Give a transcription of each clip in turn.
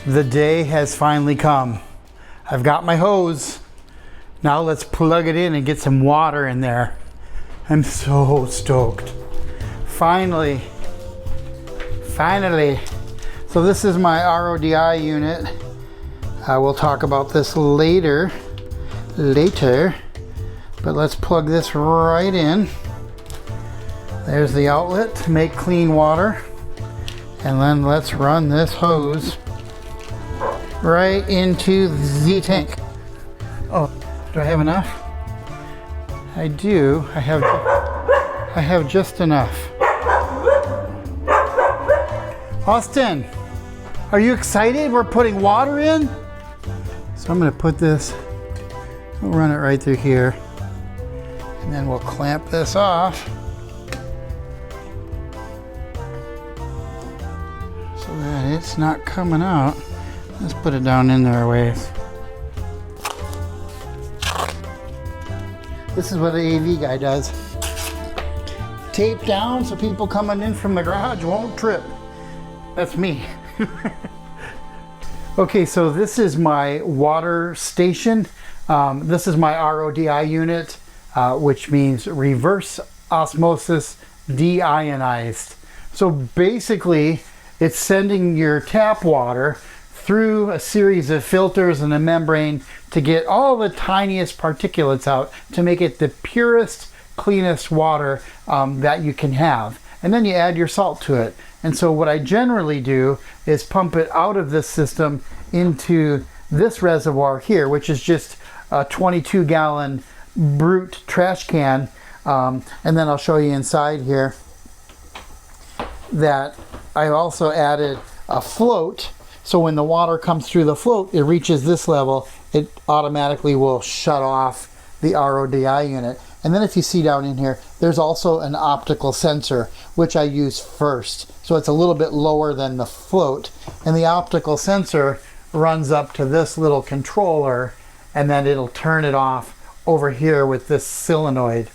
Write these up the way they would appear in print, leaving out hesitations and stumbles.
The day has finally come. I've got my hose. Now let's plug it in and get some water in there. I'm so stoked. Finally. So this is my RODi unit. I will talk about this later, but let's plug this right in. There's the outlet to make clean water. And then let's run this hose right into the tank. Oh, do I have enough? I do. I have just enough. Austin, are you excited? We're putting water in? So I'm going to put this, we'll run it right through here, and then we'll clamp this off so that it's not coming out. Let's put it down in there a ways. This is what the AV guy does. Tape down so people coming in from the garage won't trip. That's me. Okay, so this is my water station. This is my RODi unit, which means reverse osmosis deionized. So basically, it's sending your tap water through a series of filters and a membrane to get all the tiniest particulates out to make it the purest, cleanest water that you can have. And then you add your salt to it. And so what I generally do is pump it out of this system into this reservoir here, which is just a 22-gallon brute trash can. And then I'll show you inside here that I also added a float. So when the water comes through the float, it reaches this level, it automatically will shut off the RODi unit. And then if you see down in here, there's also an optical sensor, which I use first. So it's a little bit lower than the float. And the optical sensor runs up to this little controller, and then it'll turn it off over here with this solenoid.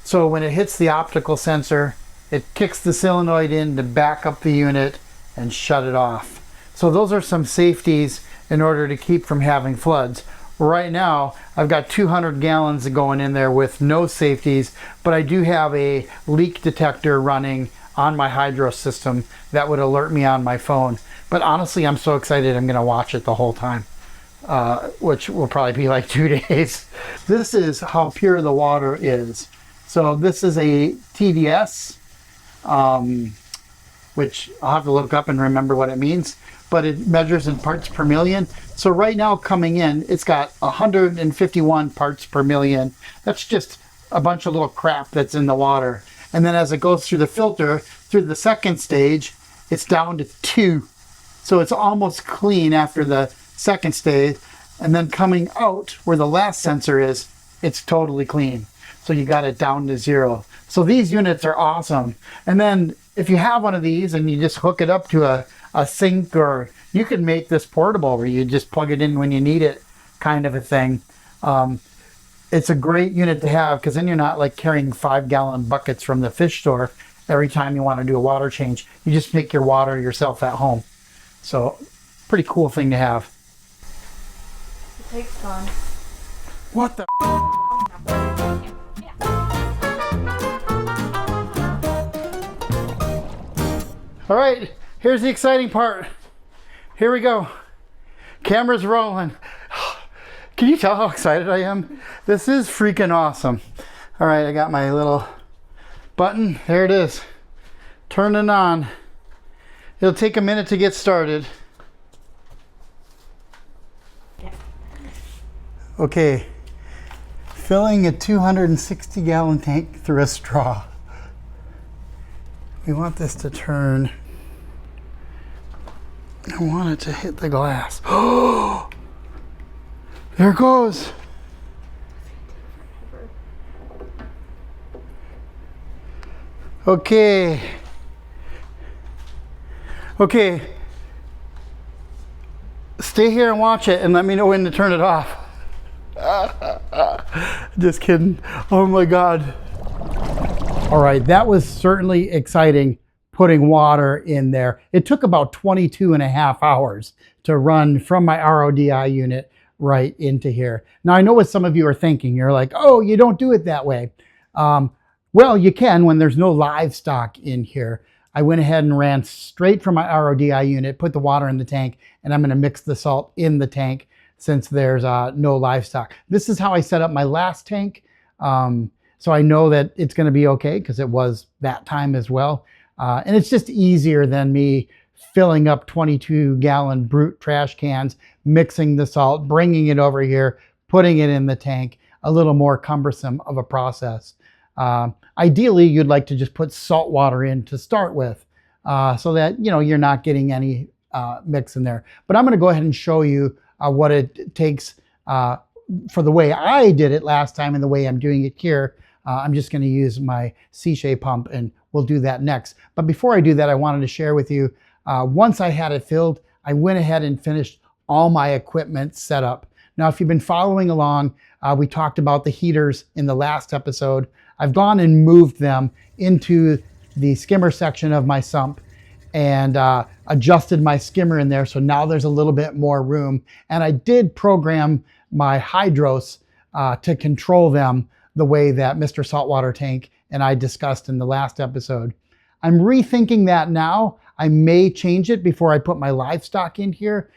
So when it hits the optical sensor, it kicks the solenoid in to back up the unit and shut it off. So those are some safeties in order to keep from having floods. Right now, I've got 200 gallons going in there with no safeties, but I do have a leak detector running on my hydro system that would alert me on my phone. But honestly, I'm so excited I'm gonna watch it the whole time, which will probably be like 2 days. This is how pure the water is. So this is a TDS, which I'll have to look up and remember what it means, but it measures in parts per million. So right now coming in, it's got 151 parts per million. That's just a bunch of little crap that's in the water. And then as it goes through the filter, through the second stage, it's down to 2. So it's almost clean after the second stage. And then coming out where the last sensor is, it's totally clean. So you got it down to 0. So these units are awesome. And then if you have one of these and you just hook it up to a sink, or you can make this portable where you just plug it in when you need it, kind of a thing. It's a great unit to have, because then you're not like carrying 5-gallon buckets from the fish store every time you want to do a water change. You just make your water yourself at home. So pretty cool thing to have. The tape's gone. What the? All right, here's the exciting part. Here we go. Camera's rolling. Can you tell how excited I am? This is freaking awesome. All right, I got my little button. There it is. Turn it on. It'll take a minute to get started. Okay, filling a 260-gallon tank through a straw. We want this to turn. I want it to hit the glass. Oh, there it goes. Okay. Okay. Stay here and watch it and let me know when to turn it off. Just kidding. Oh my God. All right, that was certainly exciting. putting water in there. It took about 22.5 hours to run from my RODi unit right into here. Now I know what some of you are thinking. You're like, oh, you don't do it that way. Well, you can when there's no livestock in here. I went ahead and ran straight from my RODi unit, put the water in the tank, and I'm going to mix the salt in the tank since there's no livestock. This is how I set up my last tank. So I know that it's going to be okay because it was that time as well. And it's just easier than me filling up 22-gallon brute trash cans, mixing the salt, bringing it over here, putting it in the tank. A little more cumbersome of a process. Ideally, you'd like to just put salt water in to start with so that you're not getting any mix in there. But I'm going to go ahead and show you what it takes for the way I did it last time and the way I'm doing it here. I'm just going to use my C-shape pump and we'll do that next. But before I do that, I wanted to share with you, once I had it filled, I went ahead and finished all my equipment set up. Now, if you've been following along, we talked about the heaters in the last episode. I've gone and moved them into the skimmer section of my sump and adjusted my skimmer in there. So now there's a little bit more room. And I did program my hydros to control them the way that Mr. Saltwater Tank and I discussed in the last episode. I'm rethinking that now. I may change it before I put my livestock in here.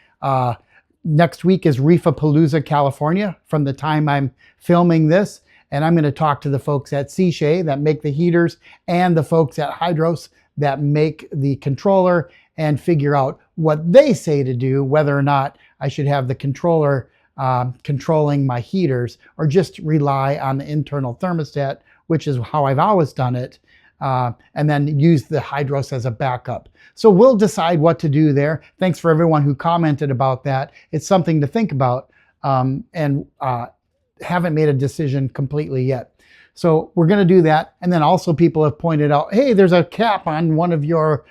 Next week is Reefapalooza, California, from the time I'm filming this. And I'm going to talk to the folks at C-Shay that make the heaters and the folks at Hydros that make the controller and figure out what they say to do, whether or not I should have the controller controlling my heaters or just rely on the internal thermostat, which is how I've always done it, and then use the Hydros as a backup. So we'll decide what to do there. Thanks for everyone who commented about that. It's something to think about, and haven't made a decision completely yet. So we're going to do that. And then also people have pointed out, hey, there's a cap on one of your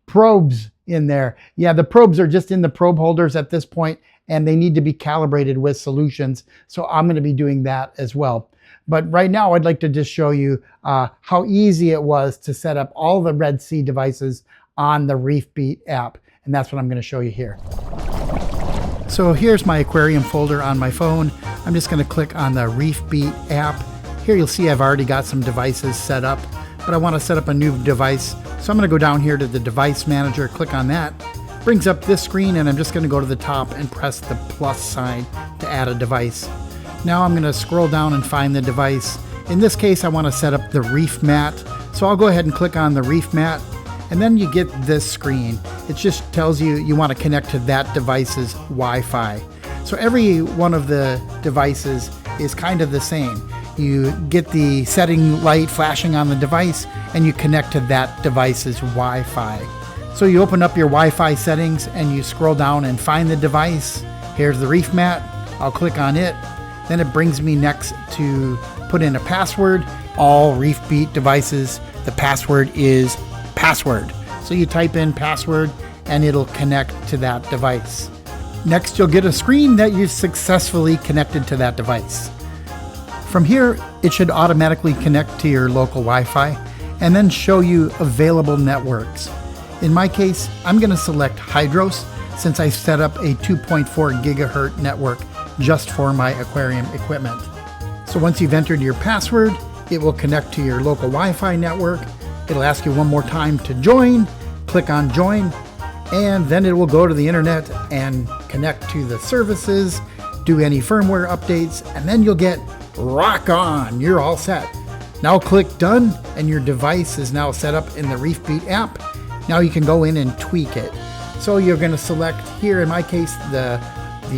probes in there. Yeah, the probes are just in the probe holders at this point, and they need to be calibrated with solutions. So I'm going to be doing that as well. But right now, I'd like to just show you how easy it was to set up all the Red Sea devices on the ReefBeat app. And that's what I'm going to show you here. So here's my aquarium folder on my phone. I'm just going to click on the ReefBeat app. Here you'll see I've already got some devices set up, but I want to set up a new device. So I'm going to go down here to the device manager, click on that. Brings up this screen, and I'm just going to go to the top and press the plus sign to add a device. Now I'm going to scroll down and find the device. In this case, I want to set up the Reef Mat. So I'll go ahead and click on the Reef Mat, and then you get this screen. It just tells you you want to connect to that device's Wi-Fi. So every one of the devices is kind of the same. You get the setting light flashing on the device, and you connect to that device's Wi-Fi. So you open up your Wi-Fi settings, and you scroll down and find the device. Here's the Reef Mat. I'll click on it. Then it brings me next to put in a password. All ReefBeat devices, the password is password. So you type in password and it'll connect to that device. Next, you'll get a screen that you've successfully connected to that device. From here, it should automatically connect to your local Wi-Fi and then show you available networks. In my case, I'm going to select Hydros since I set up a 2.4 gigahertz network just for my aquarium equipment. So once you've entered your password, it will connect to your local Wi-Fi network. It'll ask you one more time to join. Click on join, and then it will go to the internet and connect to the services, do any firmware updates, and then you'll get rock on. You're all set. Now click done, and your device is now set up in the ReefBeat app. Now you can go in and tweak it. So you're going to select here, in my case, the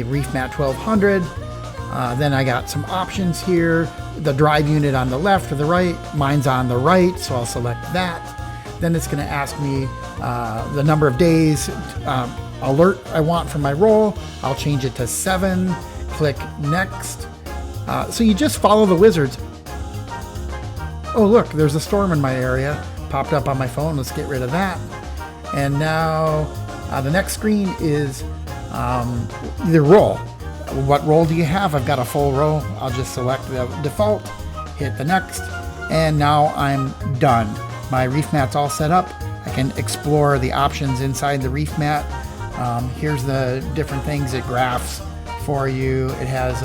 Reef Mat 1200. Then I got some options here. The drive unit on the left or the right. Mine's on the right, so I'll select that. Then it's going to ask me the number of days alert I want for my roll. I'll change it to 7. Click next. So you just follow the wizards. Oh look, there's a storm in my area. Popped up on my phone. Let's get rid of that. And now the next screen is the roll. What roll do you have? I've got a full row. I'll just select the default, hit the next, and now I'm done. my Reef Mat's all set up, I can explore the options inside the Reef Mat. Here's the different things it graphs for you. It has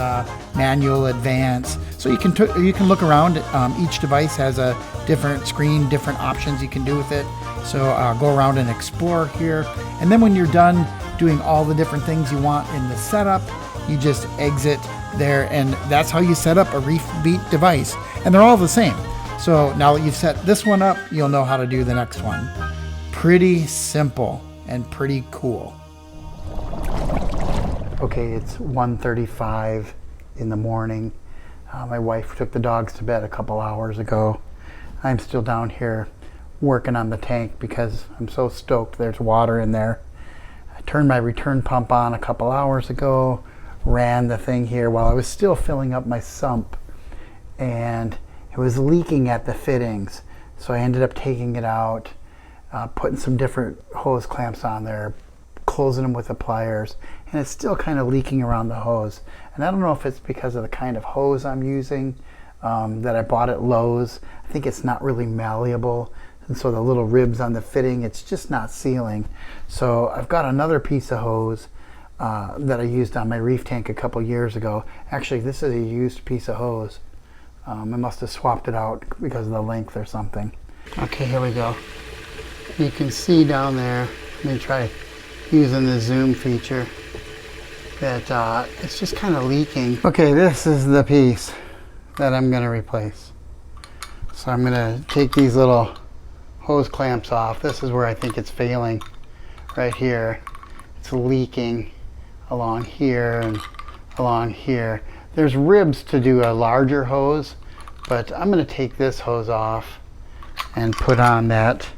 manual, advanced, so you can look around. Each device has a different screen, different options you can do with it. So go around and explore here, and then when you're done doing all the different things you want in the setup, you just exit there, and that's how you set up a ReefBeat device, and they're all the same. So now that you've set this one up, you'll know how to do the next one. Pretty simple and pretty cool. Okay, it's 1:35 in the morning. My wife took the dogs to bed a couple hours ago. I'm still down here working on the tank because I'm so stoked there's water in there. I turned my return pump on a couple hours ago, ran the thing here while I was still filling up my sump, and it was leaking at the fittings. So I ended up taking it out, putting some different hose clamps on there, closing them with the pliers, and it's still kind of leaking around the hose. And I don't know if it's because of the kind of hose I'm using that I bought at Lowe's. I think it's not really malleable, and so the little ribs on the fitting, it's just not sealing. So I've got another piece of hose that I used on my reef tank a couple years ago. Actually, this is a used piece of hose. I must have swapped it out because of the length or something. Okay, here we go. You can see down there, let me try using the zoom feature, that it's just kind of leaking. Okay, this is the piece that I'm going to replace. So I'm going to take these little hose clamps off. This is where I think it's failing, right here. It's leaking along here and along here. There's ribs to do a larger hose, but I'm going to take this hose off and put on that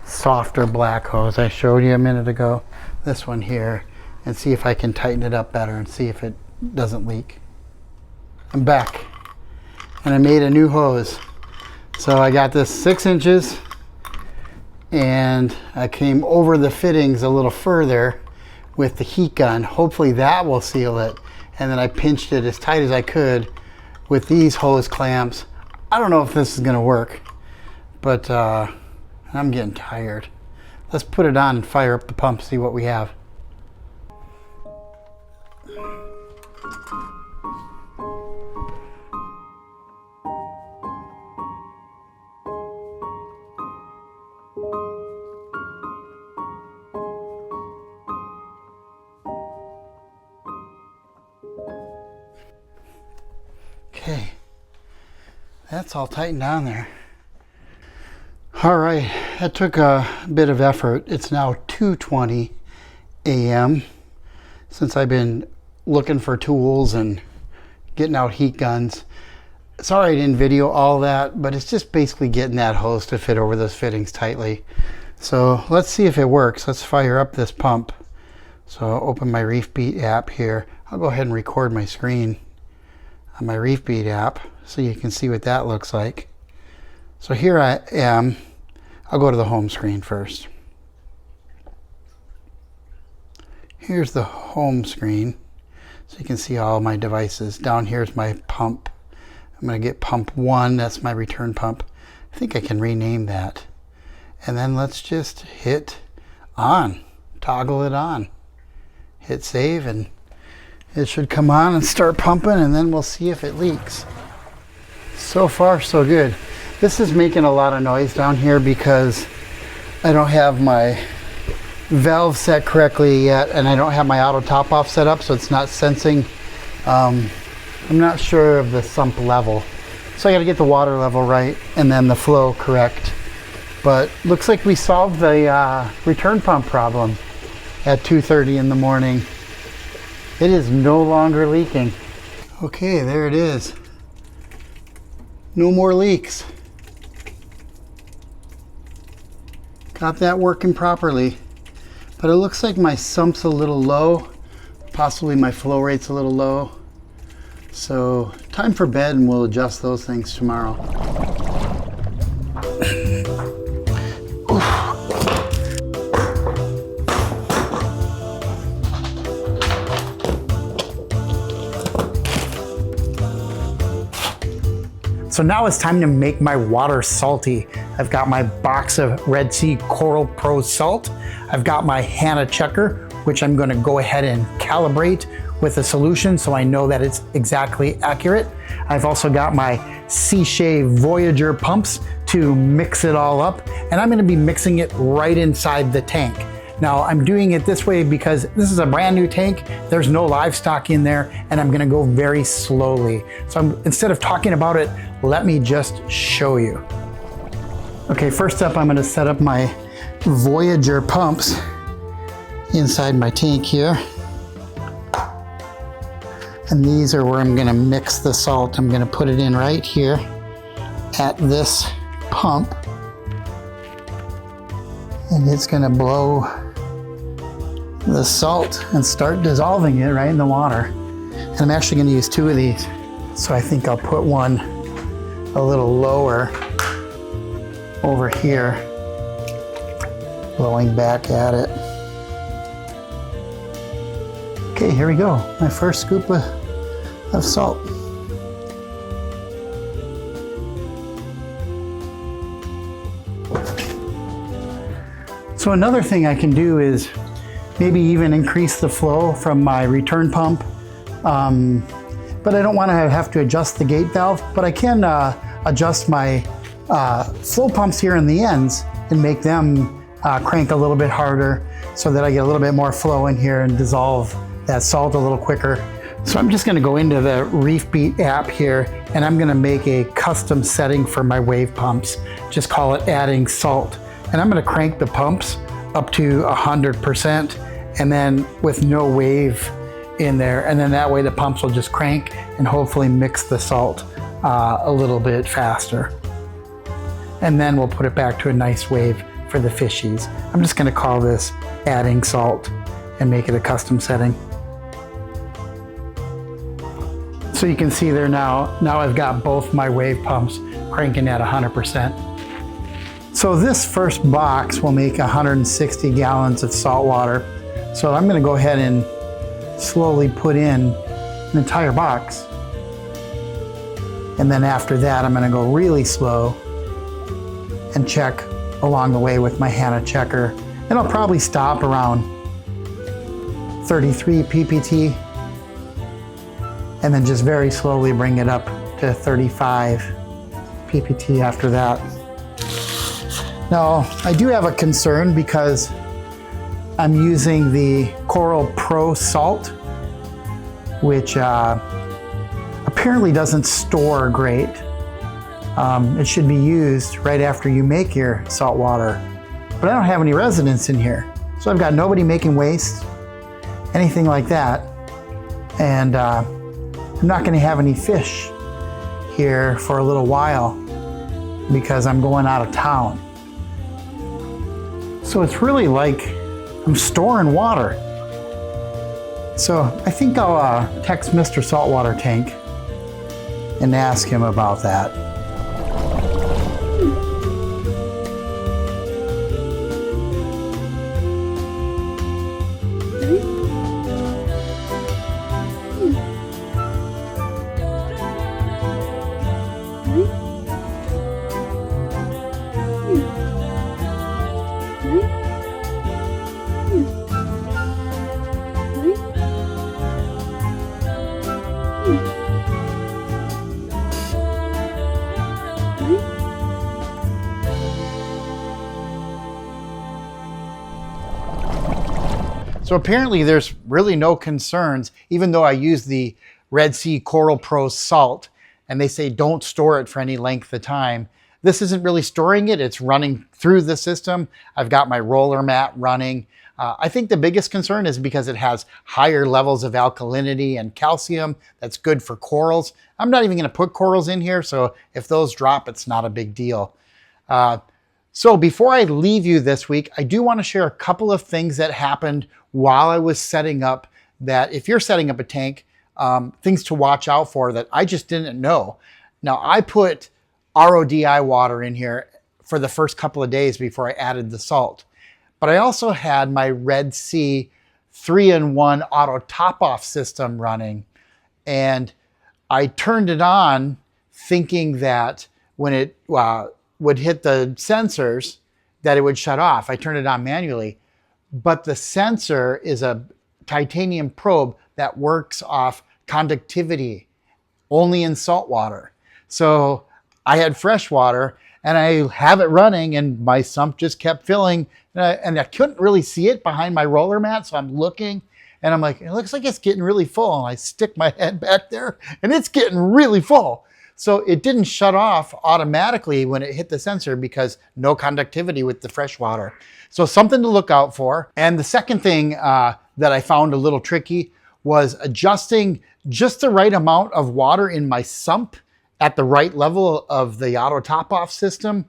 softer black hose I showed you a minute ago, this one here, and see if I can tighten it up better and see if it doesn't leak. I'm back, and I made a new hose. So I got this 6 inches, and I came over the fittings a little further with the heat gun. Hopefully that will seal it. And then I pinched it as tight as I could with these hose clamps. I don't know if this is gonna work, but I'm getting tired. Let's put it on and fire up the pump, see what we have. Okay, that's all tightened down there. All right, that took a bit of effort. It's now 2:20 a.m. since I've been looking for tools and getting out heat guns. Sorry I didn't video all that, but it's just basically getting that hose to fit over those fittings tightly. So let's see if it works. Let's fire up this pump. So I'll open my ReefBeat app here. I'll go ahead and record my screen on my ReefBeat app so you can see what that looks like. So here I am. I'll go to the home screen first. Here's the home screen, so you can see all my devices. Down here's my pump. I'm going to get pump 1, that's my return pump. I think I can rename that. And then let's just hit on, toggle it on. Hit save, and it should come on and start pumping, and then we'll see if it leaks. So far, so good. This is making a lot of noise down here because I don't have my valve set correctly yet, and I don't have my auto top off set up, so it's not sensing. I'm not sure of the sump level, so I got to get the water level right and then the flow correct. But looks like we solved the return pump problem at 2:30 in the morning. It is no longer leaking. Okay, there it is. No more leaks. Got that working properly. But it looks like my sump's a little low. Possibly my flow rate's a little low. So time for bed, and we'll adjust those things tomorrow. So now it's time to make my water salty. I've got my box of Red Sea Coral Pro Salt. I've got my Hanna Checker, which I'm going to go ahead and calibrate with a solution so I know that it's exactly accurate. I've also got my Seashave Voyager pumps to mix it all up, and I'm going to be mixing it right inside the tank. Now I'm doing it this way because this is a brand new tank, there's no livestock in there, and I'm gonna go very slowly. So instead of talking about it, let me just show you. Okay, first up I'm gonna set up my Voyager pumps inside my tank here. And these are where I'm gonna mix the salt. I'm gonna put it in right here at this pump. And it's gonna blow the salt and start dissolving it right in the water. And I'm actually gonna use 2 of these. So I think I'll put one a little lower over here, blowing back at it. Okay, here we go. My first scoop of salt. So another thing I can do is maybe even increase the flow from my return pump. But I don't want to have to adjust the gate valve, but I can adjust my flow pumps here in the ends and make them crank a little bit harder so that I get a little bit more flow in here and dissolve that salt a little quicker. So I'm just going to go into the ReefBeat app here, and I'm going to make a custom setting for my wave pumps. Just call it adding salt. And I'm going to crank the pumps up to 100%, and then with no wave in there, and then that way the pumps will just crank and hopefully mix the salt a little bit faster. And then we'll put it back to a nice wave for the fishies. I'm just going to call this adding salt and make it a custom setting. So you can see there now I've got both my wave pumps cranking at 100%. So this first box will make 160 gallons of salt water. So I'm going to go ahead and slowly put in an entire box. And then after that, I'm going to go really slow and check along the way with my Hanna Checker. And I'll probably stop around 33 ppt and then just very slowly bring it up to 35 ppt after that. Now, I do have a concern because I'm using the Coral Pro Salt, which apparently doesn't store great. It should be used right after you make your salt water. But I don't have any residents in here. So I've got nobody making waste, anything like that. And I'm not gonna have any fish here for a little while because I'm going out of town. So it's really like I'm storing water. So I think I'll text Mr. Saltwater Tank and ask him about that. So apparently there's really no concerns, even though I use the Red Sea Coral Pro Salt, and they say don't store it for any length of time. This isn't really storing it, it's running through the system. I've got my roller mat running. I think the biggest concern is because it has higher levels of alkalinity and calcium. That's good for corals. I'm not even gonna put corals in here, so if those drop, it's not a big deal. So before I leave you this week, I do want to share a couple of things that happened while I was setting up, that if you're setting up a tank, things to watch out for that I just didn't know. Now I put RODi water in here for the first couple of days before I added the salt. But I also had my Red Sea 3-in-1 auto top-off system running. And I turned it on thinking that when it would hit the sensors that it would shut off. I turned it on manually, but the sensor is a titanium probe that works off conductivity only in salt water. So I had fresh water and I have it running and my sump just kept filling and I couldn't really see it behind my roller mat. So I'm looking and I'm like, it looks like it's getting really full. And I stick my head back there and it's getting really full. So it didn't shut off automatically when it hit the sensor because no conductivity with the fresh water. So something to look out for. And the second thing that I found a little tricky was adjusting just the right amount of water in my sump at the right level of the auto top off system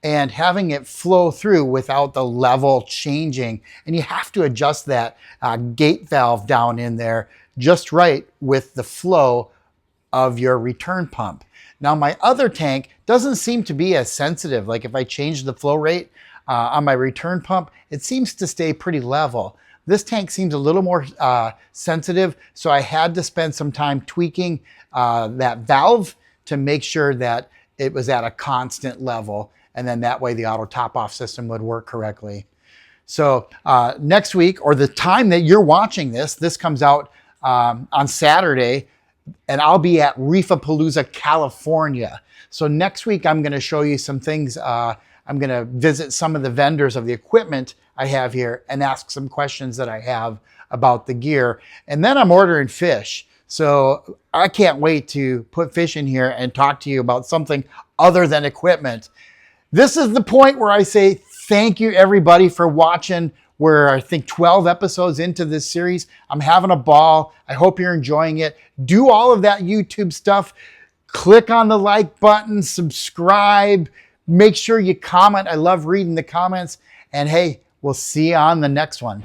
and having it flow through without the level changing. And you have to adjust that gate valve down in there just right with the flow of your return pump. Now my other tank doesn't seem to be as sensitive. Like if I change the flow rate on my return pump, it seems to stay pretty level. This tank seems a little more sensitive, so I had to spend some time tweaking that valve to make sure that it was at a constant level, and then that way the auto top-off system would work correctly. So next week, or the time that you're watching this, this comes out on Saturday, and I'll be at Reefapalooza, California. So next week, I'm going to show you some things. I'm going to visit some of the vendors of the equipment I have here and ask some questions that I have about the gear. And then I'm ordering fish. So I can't wait to put fish in here and talk to you about something other than equipment. This is the point where I say thank you everybody for watching. We're, I think, 12 episodes into this series. I'm having a ball. I hope you're enjoying it. Do all of that YouTube stuff. Click on the like button, subscribe, make sure you comment. I love reading the comments. And hey, we'll see you on the next one.